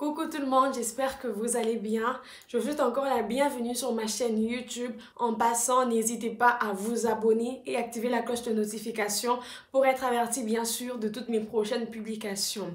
Coucou tout le monde, j'espère que vous allez bien. Je vous souhaite encore la bienvenue sur ma chaîne YouTube. En passant, n'hésitez pas à vous abonner et activer la cloche de notification pour être averti bien sûr de toutes mes prochaines publications.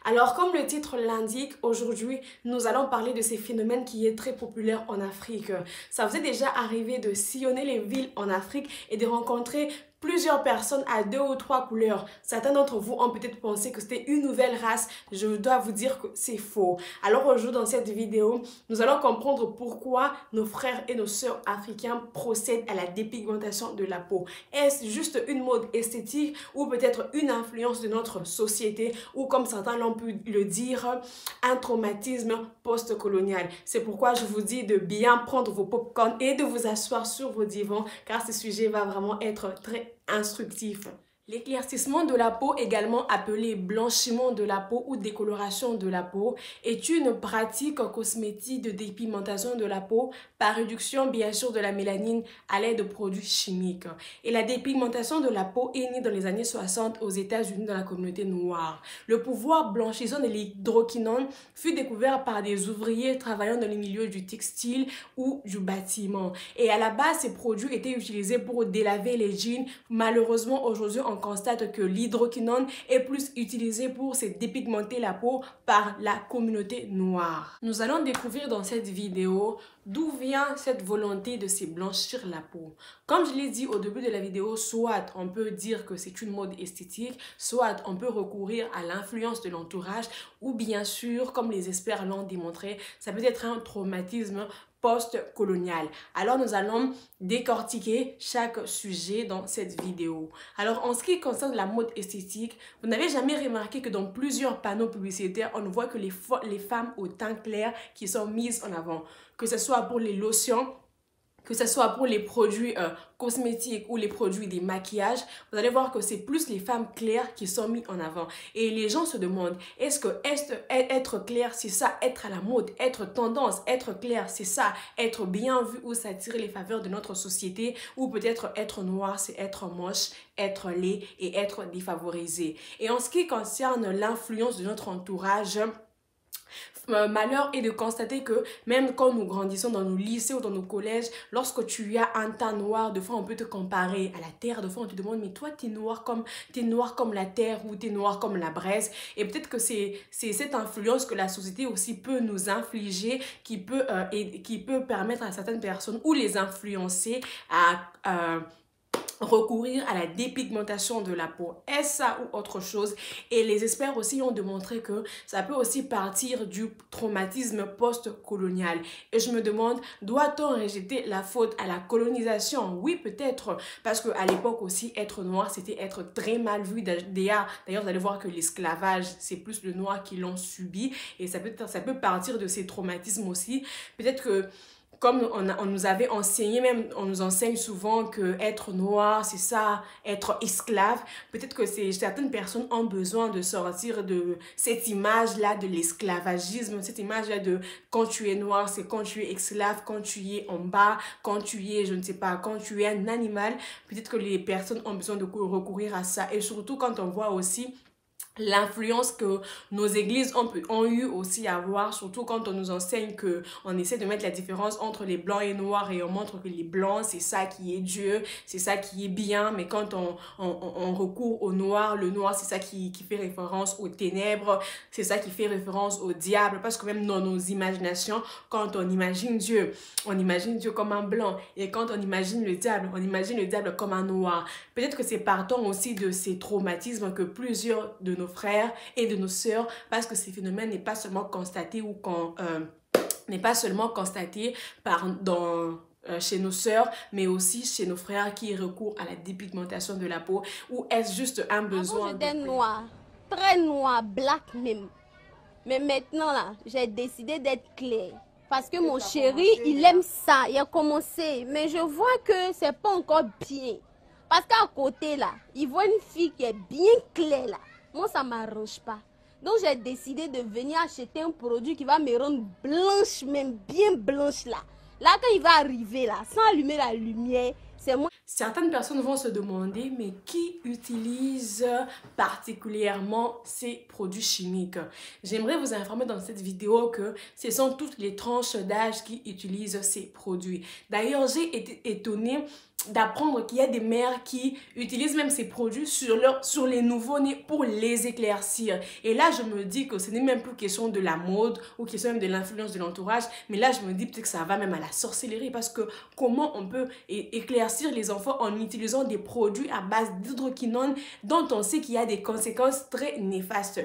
Alors comme le titre l'indique, aujourd'hui nous allons parler de ces phénomènes qui est très populaire en Afrique. Ça vous est déjà arrivé de sillonner les villes en Afrique et de rencontrer plusieurs personnes à 2 ou 3 couleurs. Certains d'entre vous ont peut-être pensé que c'était une nouvelle race. Je dois vous dire que c'est faux. Alors aujourd'hui dans cette vidéo, nous allons comprendre pourquoi nos frères et nos sœurs africains procèdent à la dépigmentation de la peau. Est-ce juste une mode esthétique ou peut-être une influence de notre société ou comme certains l'ont pu le dire, un traumatisme post-colonial. C'est pourquoi je vous dis de bien prendre vos pop-corn et de vous asseoir sur vos divans car ce sujet va vraiment être très instructif. L'éclaircissement de la peau, également appelé blanchiment de la peau ou décoloration de la peau, est une pratique cosmétique de dépigmentation de la peau par réduction bien sûr de la mélanine à l'aide de produits chimiques. Et la dépigmentation de la peau est née dans les années 60 aux États-Unis dans la communauté noire. Le pouvoir blanchissant de l'hydroquinone fut découvert par des ouvriers travaillant dans les milieux du textile ou du bâtiment. Et à la base, ces produits étaient utilisés pour délaver les jeans. Malheureusement, aujourd'hui, on constate que l'hydroquinone est plus utilisé pour se dépigmenter la peau par la communauté noire. Nous allons découvrir dans cette vidéo d'où vient cette volonté de se blanchir la peau. Comme je l'ai dit au début de la vidéo, soit on peut dire que c'est une mode esthétique, soit on peut recourir à l'influence de l'entourage ou bien sûr, comme les experts l'ont démontré, ça peut être un traumatisme post-colonial. Alors nous allons décortiquer chaque sujet dans cette vidéo. Alors en ce qui concerne la mode esthétique, vous n'avez jamais remarqué que dans plusieurs panneaux publicitaires, on ne voit que les femmes au teint clair qui sont mises en avant. Que ce soit pour les lotions, que ce soit pour les produits cosmétiques ou les produits des maquillages, vous allez voir que c'est plus les femmes claires qui sont mises en avant. Et les gens se demandent, est-ce que être clair, c'est ça, être à la mode, être tendance, être clair, c'est ça, être bien vu ou s'attirer les faveurs de notre société, ou peut-être être noir, c'est être moche, être laid et être défavorisé. Et en ce qui concerne l'influence de notre entourage, malheur est de constater que même quand nous grandissons dans nos lycées ou dans nos collèges, lorsque tu as un teint noir, de fois on peut te comparer à la terre, de fois on te demande mais toi t'es noir comme la terre ou t'es noir comme la braise. Et peut-être que c'est cette influence que la société aussi peut nous infliger qui peut permettre à certaines personnes ou les influencer à recourir à la dépigmentation de la peau. Est-ce ça ou autre chose? Et les experts aussi ont démontré que ça peut aussi partir du traumatisme post-colonial. Et je me demande, doit-on rejeter la faute à la colonisation? Oui, peut-être, parce qu'à l'époque aussi, être noir, c'était être très mal vu. D'ailleurs, vous allez voir que l'esclavage, c'est plus le noir qui l'ont subi. Et ça peut partir de ces traumatismes aussi. Peut-être que comme on nous avait enseigné, même on nous enseigne souvent que être noir, c'est ça, être esclave. Peut-être que certaines personnes ont besoin de sortir de cette image-là de l'esclavagisme, cette image-là de quand tu es noir, c'est quand tu es esclave, quand tu es en bas, quand tu es, je ne sais pas, quand tu es un animal. Peut-être que les personnes ont besoin de recourir à ça. Et surtout quand on voit aussi l'influence que nos églises ont eu aussi à voir, surtout quand on nous enseigne qu'on essaie de mettre la différence entre les blancs et noirs et on montre que les blancs c'est ça qui est Dieu, c'est ça qui est bien, mais quand on recourt au noir, le noir c'est ça qui fait référence aux ténèbres, c'est ça qui fait référence au diable, parce que même dans nos imaginations, quand on imagine Dieu comme un blanc, et quand on imagine le diable comme un noir. Peut-être que c'est partant aussi de ces traumatismes que plusieurs de nos frères et de nos sœurs, parce que ces phénomènes n'est pas seulement constaté chez nos sœurs, mais aussi chez nos frères qui recourent à la dépigmentation de la peau, ou est-ce juste un besoin? Avant, j'étais noire, très noire, black même. Mais maintenant, là, j'ai décidé d'être claire. Parce que mon chéri, il aime ça, il a commencé. Mais je vois que c'est pas encore bien. Parce qu'à côté, là, il voit une fille qui est bien claire, là. Moi, ça ne m'arrange pas. Donc, j'ai décidé de venir acheter un produit qui va me rendre blanche, même bien blanche là. Là, quand il va arriver là, sans allumer la lumière, C'est moi. Certaines personnes vont se demander, mais qui utilise particulièrement ces produits chimiques? J'aimerais vous informer dans cette vidéo que ce sont toutes les tranches d'âge qui utilisent ces produits. D'ailleurs, j'ai été étonnée d'apprendre qu'il y a des mères qui utilisent même ces produits sur les nouveau-nés pour les éclaircir. Et là, je me dis que ce n'est même plus question de la mode ou question même de l'influence de l'entourage, mais là, je me dis peut-être que ça va même à la sorcellerie, parce que comment on peut éclaircir les enfants en utilisant des produits à base d'hydroquinone dont on sait qu'il y a des conséquences très néfastes.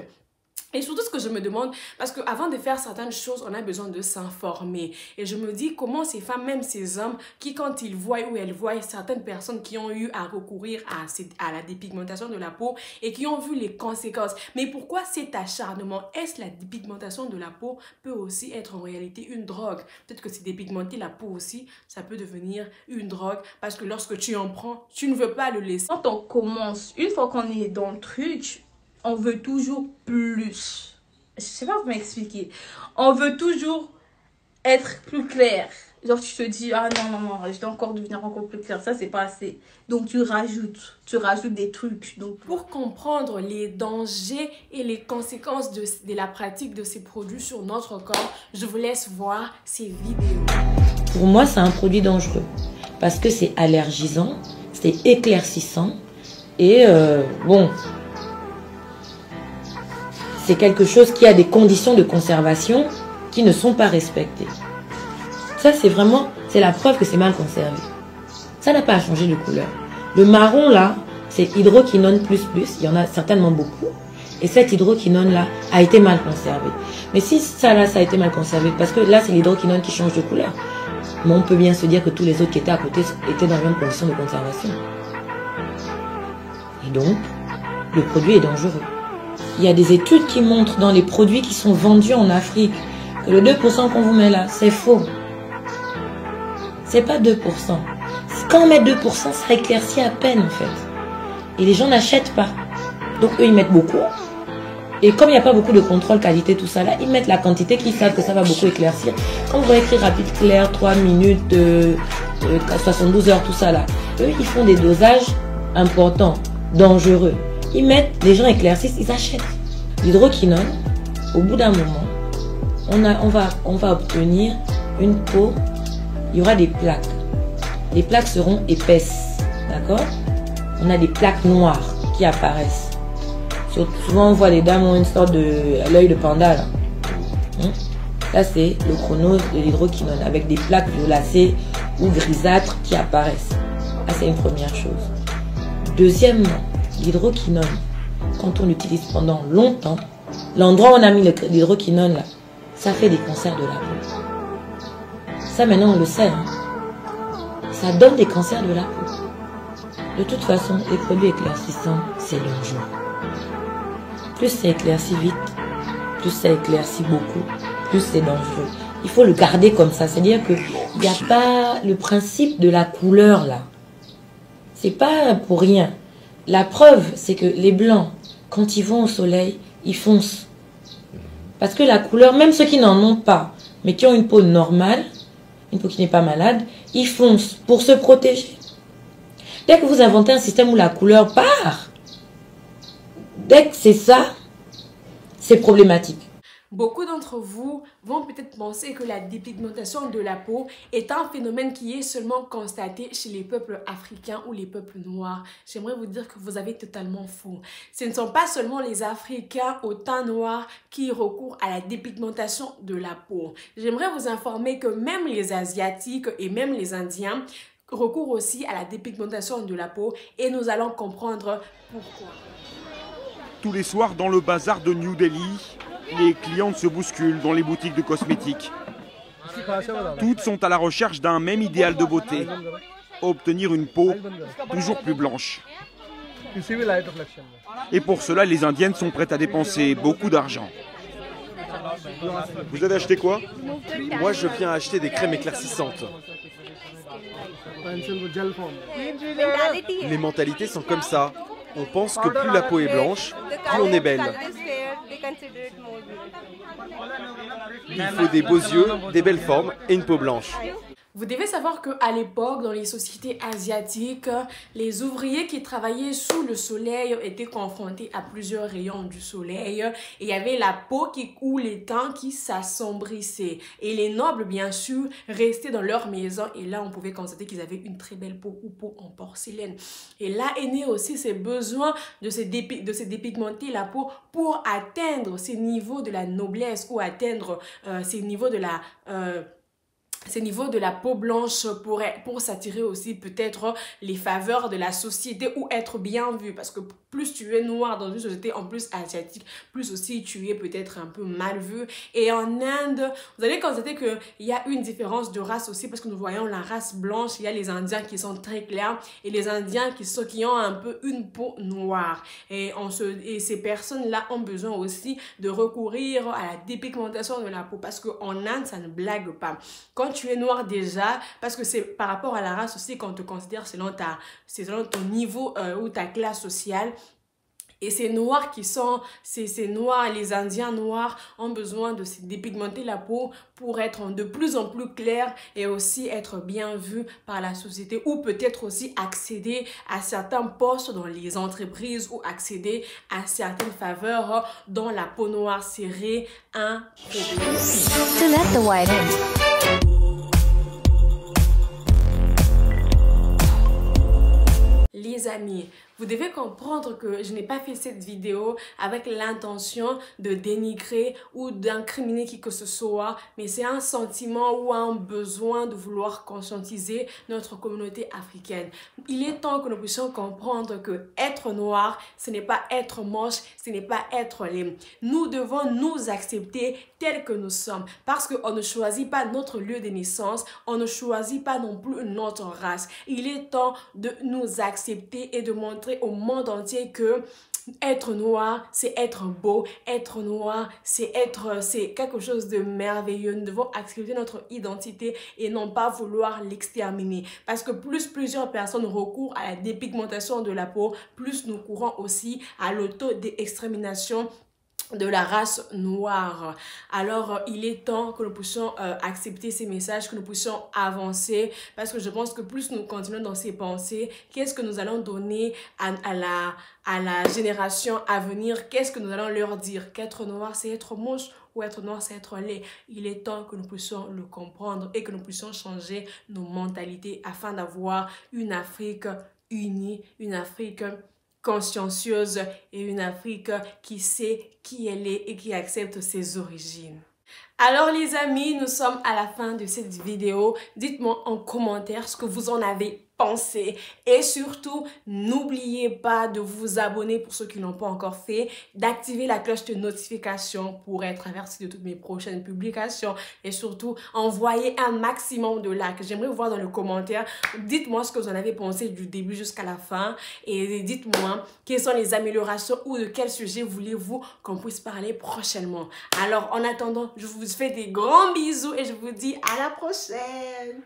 Et surtout ce que je me demande, parce qu'avant de faire certaines choses, on a besoin de s'informer. Et je me dis comment ces femmes, même ces hommes, qui quand ils voient ou elles voient certaines personnes qui ont eu à recourir à la dépigmentation de la peau et qui ont vu les conséquences. Mais pourquoi cet acharnement? Est-ce la dépigmentation de la peau peut aussi être en réalité une drogue? Peut-être que c'est dépigmenter la peau aussi, ça peut devenir une drogue, parce que lorsque tu en prends, tu ne veux pas le laisser. Quand on commence, une fois qu'on est dans le truc, on veut toujours plus. Je sais pas comment m'expliquer. On veut toujours être plus clair. Genre, tu te dis, ah non, je dois encore devenir encore plus clair. Ça, c'est pas assez. Donc, tu rajoutes des trucs. Donc, pour comprendre les dangers et les conséquences de la pratique de ces produits sur notre corps, je vous laisse voir ces vidéos. Pour moi, c'est un produit dangereux parce que c'est allergisant, c'est éclaircissant et bon... c'est quelque chose qui a des conditions de conservation qui ne sont pas respectées. Ça, c'est la preuve que c'est mal conservé. Ça n'a pas changé de couleur. Le marron, là, c'est hydroquinone plus. Il y en a certainement beaucoup. Et cette hydroquinone-là a été mal conservée. Mais si ça, là, ça a été mal conservé, parce que là, c'est l'hydroquinone qui change de couleur. Mais on peut bien se dire que tous les autres qui étaient à côté étaient dans les mêmes conditions de conservation. Et donc, le produit est dangereux. Il y a des études qui montrent dans les produits qui sont vendus en Afrique que le 2% qu'on vous met là, c'est faux. C'est pas 2%. Quand on met 2%, ça éclaircit à peine en fait. Et les gens n'achètent pas. Donc eux, ils mettent beaucoup. Et comme il n'y a pas beaucoup de contrôle qualité, tout ça là, ils mettent la quantité qu'ils savent que ça va beaucoup éclaircir. Quand vous voyez écrit rapide, clair, 3 minutes, 72 heures, tout ça là, eux, ils font des dosages importants, dangereux. Ils mettent, les gens éclaircissent, ils achètent. L'hydroquinone, au bout d'un moment, on va obtenir une peau, il y aura des plaques. Les plaques seront épaisses, d'accord? On a des plaques noires qui apparaissent. Souvent, on voit les dames ont une sorte de l'œil de panda, là. Là, c'est le chronose de l'hydroquinone, avec des plaques violacées ou grisâtres qui apparaissent. Là, c'est une première chose. Deuxièmement, l'hydroquinone, quand on l'utilise pendant longtemps, l'endroit où on a mis l'hydroquinone là, ça fait des cancers de la peau. Ça maintenant on le sait. Hein. Ça donne des cancers de la peau. De toute façon, les produits éclaircissants, c'est dangereux. Plus ça éclaircit vite, plus ça éclaircit beaucoup, plus c'est dangereux. Il faut le garder comme ça. C'est-à-dire qu'il n'y a pas le principe de la couleur là. C'est pas pour rien. La preuve, c'est que les blancs, quand ils vont au soleil, ils foncent. Parce que la couleur, même ceux qui n'en ont pas, mais qui ont une peau normale, une peau qui n'est pas malade, ils foncent pour se protéger. Dès que vous inventez un système où la couleur part, dès que c'est ça, c'est problématique. Beaucoup d'entre vous vont peut-être penser que la dépigmentation de la peau est un phénomène qui est seulement constaté chez les peuples africains ou les peuples noirs. J'aimerais vous dire que vous avez totalement faux. Ce ne sont pas seulement les Africains au teint noir qui recourent à la dépigmentation de la peau. J'aimerais vous informer que même les Asiatiques et même les Indiens recourent aussi à la dépigmentation de la peau et nous allons comprendre pourquoi. Tous les soirs dans le bazar de New Delhi, les clientes se bousculent dans les boutiques de cosmétiques. Toutes sont à la recherche d'un même idéal de beauté, obtenir une peau toujours plus blanche. Et pour cela, les Indiennes sont prêtes à dépenser beaucoup d'argent. Vous avez acheté quoi? Moi, je viens acheter des crèmes éclaircissantes. Les mentalités sont comme ça. On pense que plus la peau est blanche, plus on est belle. Il faut des beaux yeux, des belles formes et une peau blanche. Vous devez savoir qu'à l'époque, dans les sociétés asiatiques, les ouvriers qui travaillaient sous le soleil étaient confrontés à plusieurs rayons du soleil et il y avait la peau ou les teintes qui s'assombrissaient. Et les nobles, bien sûr, restaient dans leur maison et là, on pouvait constater qu'ils avaient une très belle peau ou peau en porcelaine. Et là est né aussi ces besoins de se dépigmenter la peau pour atteindre ces niveaux de la noblesse ou atteindre ces niveaux de la peau blanche pour s'attirer aussi peut-être les faveurs de la société ou être bien vu, parce que plus tu es noir dans une société en plus asiatique, plus aussi tu es peut-être un peu mal vu. Et en Inde, vous allez constater qu'il y a une différence de race aussi, parce que nous voyons la race blanche, il y a les Indiens qui sont très clairs et les Indiens qui ont un peu une peau noire. Et ces personnes-là ont besoin aussi de recourir à la dépigmentation de la peau, parce qu'en Inde, ça ne blague pas. Quand tu es noir déjà, parce que c'est par rapport à la race aussi qu'on te considère selon ton niveau ou ta classe sociale. Et ces noirs ces noirs, les Indiens noirs ont besoin de se dépigmenter la peau pour être de plus en plus clairs et aussi être bien vus par la société, ou peut-être aussi accéder à certains postes dans les entreprises ou accéder à certaines faveurs dont la peau noire serait un problème. Les amis, vous devez comprendre que je n'ai pas fait cette vidéo avec l'intention de dénigrer ou d'incriminer qui que ce soit, mais c'est un sentiment ou un besoin de vouloir conscientiser notre communauté africaine. Il est temps que nous puissions comprendre que être noir, ce n'est pas être moche, ce n'est pas être laid. Nous devons nous accepter tels que nous sommes, parce qu'on ne choisit pas notre lieu de naissance, on ne choisit pas non plus notre race. Il est temps de nous accepter et de montrer au monde entier que être noir, c'est être beau. Être noir, c'est quelque chose de merveilleux. Nous devons accepter notre identité et non pas vouloir l'exterminer. Parce que plus plusieurs personnes recourent à la dépigmentation de la peau, plus nous courons aussi à l'auto-extermination de la race noire. Alors il est temps que nous puissions accepter ces messages, que nous puissions avancer, parce que je pense que plus nous continuons dans ces pensées, qu'est-ce que nous allons donner à la génération à venir? Qu'est-ce que nous allons leur dire? Qu'être noir c'est être moche ou être noir c'est être laid? Il est temps que nous puissions le comprendre et que nous puissions changer nos mentalités afin d'avoir une Afrique unie, une Afrique consciencieuse et une Afrique qui sait qui elle est et qui accepte ses origines. Alors les amis, nous sommes à la fin de cette vidéo. Dites-moi en commentaire ce que vous en avez pensé et surtout n'oubliez pas de vous abonner pour ceux qui n'ont pas encore fait, d'activer la cloche de notification pour être averti de toutes mes prochaines publications et surtout envoyer un maximum de likes. J'aimerais vous voir dans les commentaires. Dites-moi ce que vous en avez pensé du début jusqu'à la fin et dites-moi quelles sont les améliorations ou de quel sujet voulez-vous qu'on puisse parler prochainement. Alors en attendant, je vous fais des grands bisous et je vous dis à la prochaine.